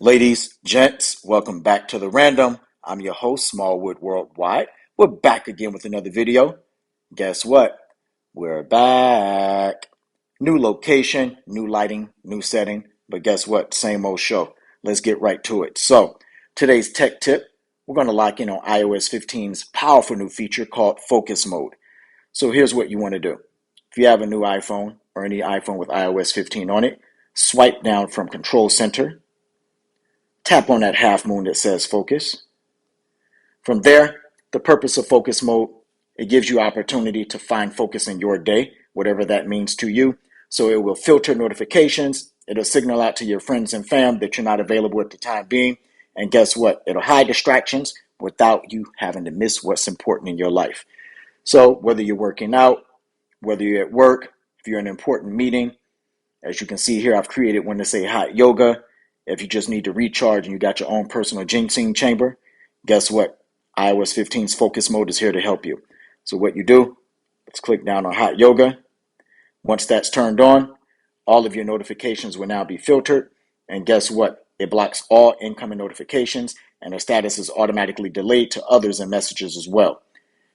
Ladies, gents, welcome back to The Random. I'm your host, Smallwood Worldwide. We're back again with another video. Guess what? We're back. New location, new lighting, new setting, but guess what? Same old show. Let's get right to it. So, today's tech tip, we're going to lock in on iOS 15's powerful new feature called Focus Mode. So, here's what you want to do. If you have a new iPhone or any iPhone with iOS 15 on it, swipe down from Control Center. Tap on that half moon that says focus. From there, the purpose of focus mode, it gives you opportunity to find focus in your day, whatever that means to you. So it will filter notifications. It'll signal out to your friends and fam that you're not available at the time being. And guess what? It'll hide distractions without you having to miss what's important in your life. So whether you're working out, whether you're at work, if you're in an important meeting, as you can see here, I've created one to say hot yoga. If you just need to recharge and you got your own personal ginseng chamber, guess what? iOS 15's focus mode is here to help you. So what you do, let's click down on hot yoga. Once that's turned on, all of your notifications will now be filtered. And guess what? It blocks all incoming notifications and the status is automatically delayed to others and messages as well.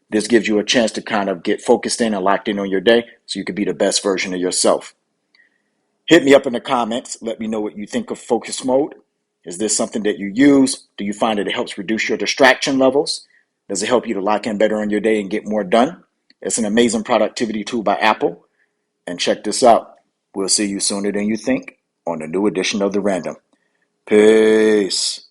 This gives you a chance to kind of get focused in and locked in on your day so you can be the best version of yourself. Hit me up in the comments. Let me know what you think of focus mode. Is this something that you use? Do you find that it helps reduce your distraction levels? Does it help you to lock in better on your day and get more done? It's an amazing productivity tool by Apple. And check this out. We'll see you sooner than you think on a new edition of The Random. Peace.